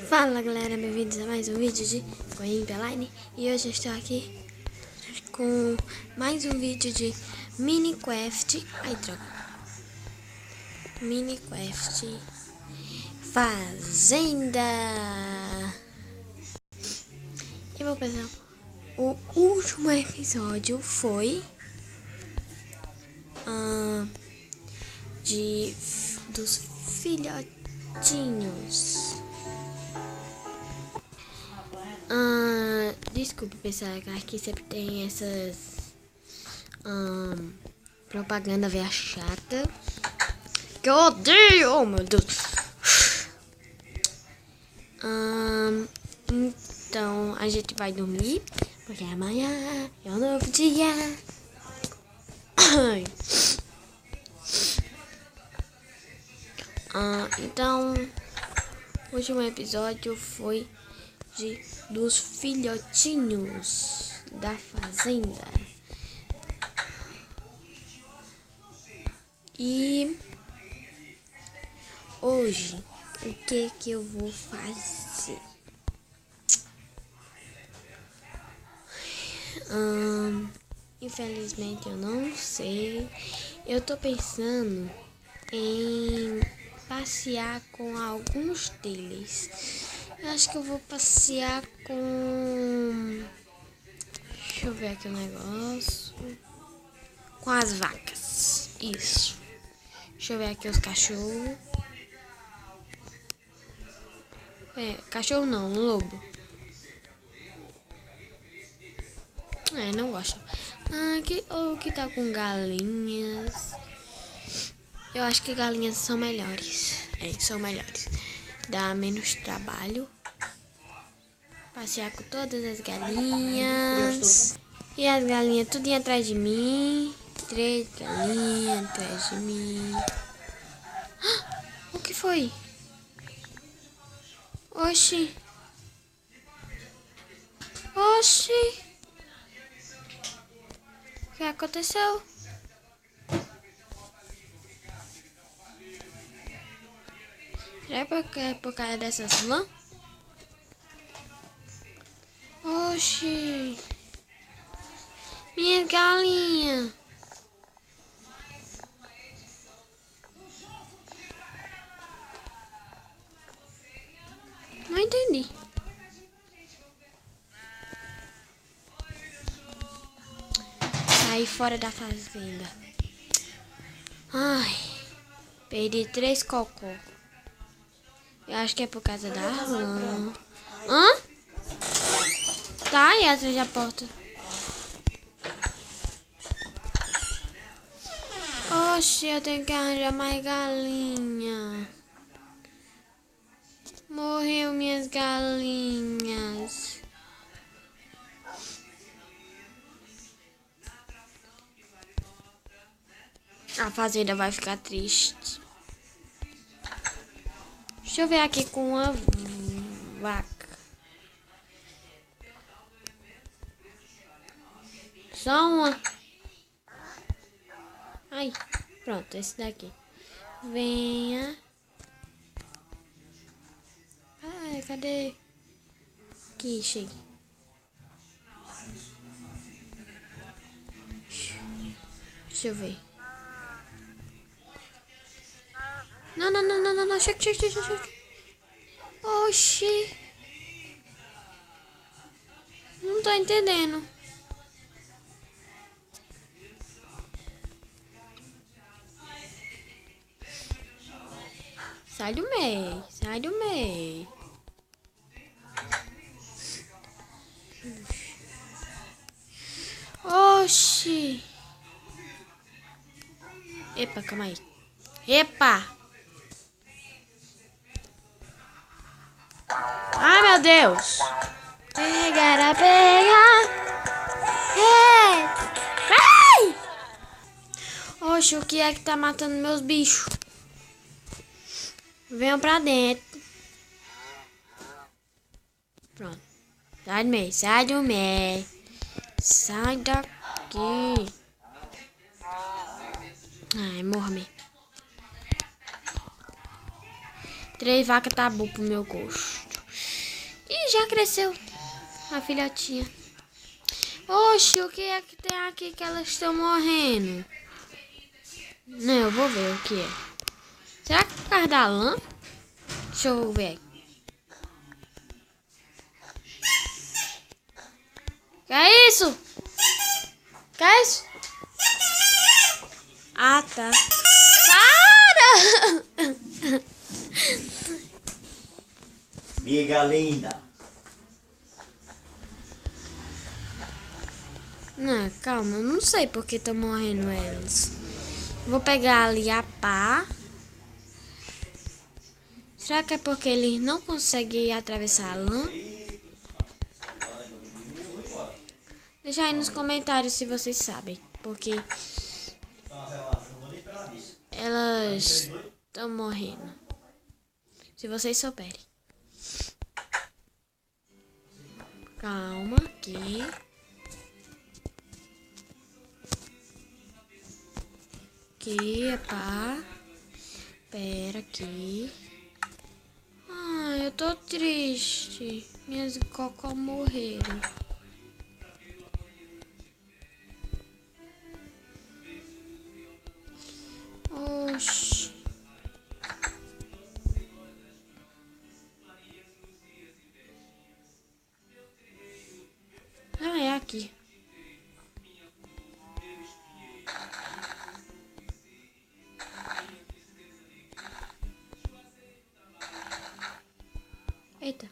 Fala galera, bem-vindos a mais um vídeo de Goiânia Line. E hoje eu estou aqui com mais um vídeo de Minecraft. Ai, droga. Minecraft Fazenda. E vou pensar, o último episódio foi dos filhotinhos. Desculpa, pessoal, que aqui sempre tem essas propaganda velha chata que eu odeio, oh meu Deus. Então a gente vai dormir porque amanhã é um novo dia. Então o último episódio foi dos filhotinhos da fazenda. E hoje, o que eu vou fazer? Infelizmente eu não sei. Eu tô pensando em passear com alguns deles. Eu acho que eu vou passear com... Deixa eu ver aqui o negócio. Com as vacas. Isso. Deixa eu ver aqui os cachorros. Cachorro não, um lobo. Não gosto. O que tá com galinhas? Eu acho que galinhas são melhores. São melhores. Dá menos trabalho. Passear com todas as galinhas. E as galinhas tudo atrás de mim. 3 galinhas atrás de mim. O que foi? Oxi. O que aconteceu? Será que é por causa dessas lãs? Oxi. Minha galinha. Não entendi. Saí fora da fazenda. Ai. Perdi 3 cocô. Eu acho que é por causa da lã. Tá aí atrás da porta. Oxe, eu tenho que arranjar mais galinha. Morreu minhas galinhas. A fazenda vai ficar triste. Deixa eu ver aqui com uma vaca. Só uma. Ai, pronto, esse daqui. Venha. Ai, cadê? Aqui, chegue. Deixa eu ver. Não, chegue. Oxi. Não tô entendendo. Sai do meio. Oxi. Epa, calma aí. Epa. Ai, meu Deus. Pega. Ai! Oxe, o que é que tá matando meus bichos? Venham pra dentro. Pronto. Sai do meio. Sai daqui. Ai, morre. 3 vacas tá bom pro meu gosto. Ih, já cresceu a filhotinha. Oxe, o que é que tem aqui que elas estão morrendo? Não, eu vou ver o que é. Será que é por causa da lã? Deixa eu ver. Que é isso? Que é isso? Ah, tá. Para! Miga linda. Não, calma, eu não sei por que estão morrendo elas. Vou pegar ali a pá. Será que é porque eles não conseguem atravessar a lã? Deixa aí nos comentários se vocês sabem. Porque elas estão morrendo. Se vocês souberem. Calma, aqui. Aqui, a pá. Pera aqui. Ai, eu tô triste. Minhas cocó morreram. Oxi. Ah, é aqui. Eita.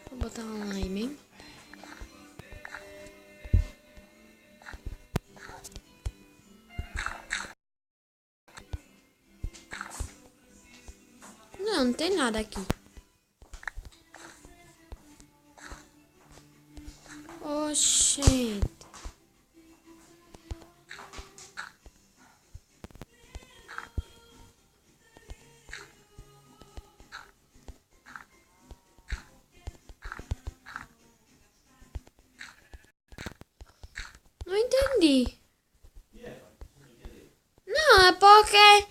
Vou botar um aí mesmo. Não, não tem nada aqui. Oxente. Não entendi. Não, é porque...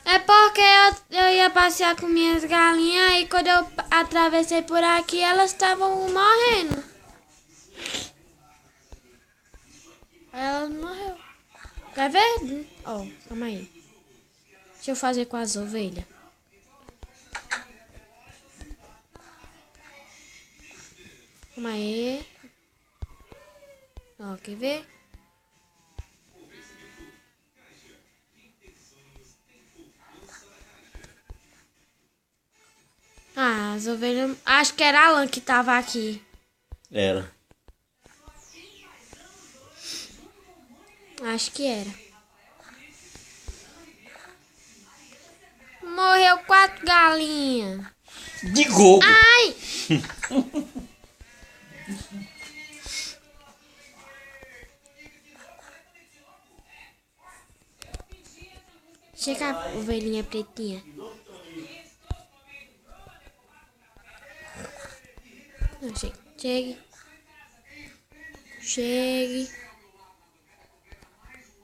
É porque eu ia passear com minhas galinhas e quando eu atravessei por aqui, elas estavam morrendo. Aí elas morreram. Quer ver? Ó, calma aí. Deixa eu fazer com as ovelhas. Calma aí. Ó, quer ver? Ah, as ovelhas... Acho que era a lã que tava aqui. Era. Acho que era. Morreu 4 galinhas. De gogo. Ai! Chega a ovelhinha pretinha. Não, chegue. Chegue. Chegue.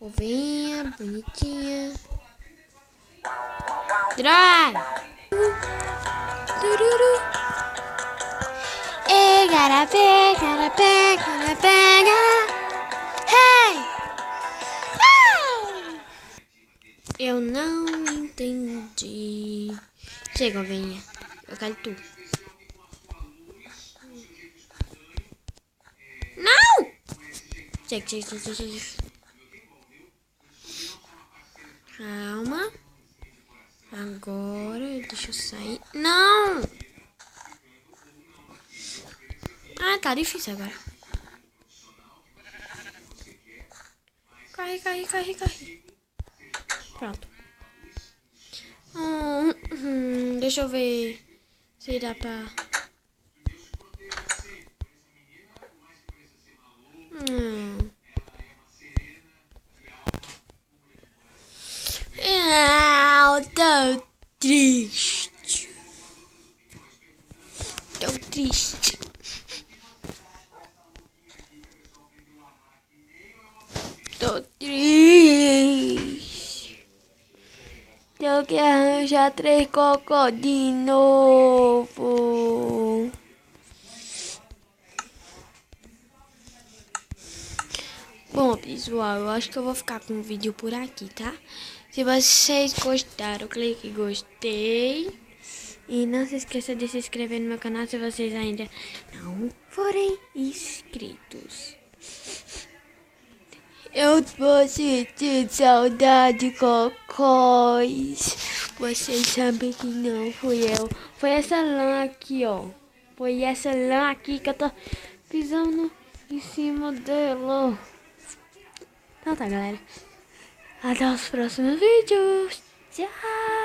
Ovelhinha bonitinha. Droga! Tururu. Ei, garapé, garapé, garapé, hey! Hey! Eu não entendi. Chega, ovelhinha. Eu quero tu. Não! Chega, chega, chega, chega. Calma. Agora, deixa eu sair. Não! Ah, tá difícil agora. Corre, corre, corre, corre. Pronto. Deixa eu ver se dá pra... Eu tô triste. Tô triste. Tô triste. tenho que arranjar 3 cocô de novo. Bom, pessoal, eu acho que eu vou ficar com o vídeo por aqui, tá? Se vocês gostaram, clique em gostei. E não se esqueça de se inscrever no meu canal se vocês ainda não forem inscritos. Eu tô sentindo saudade, cocóis. Vocês sabem que não fui eu. Foi essa lã aqui, ó. Foi essa lã aqui que eu tô pisando em cima dela. Então tá, galera. Até os próximos vídeos. Tchau.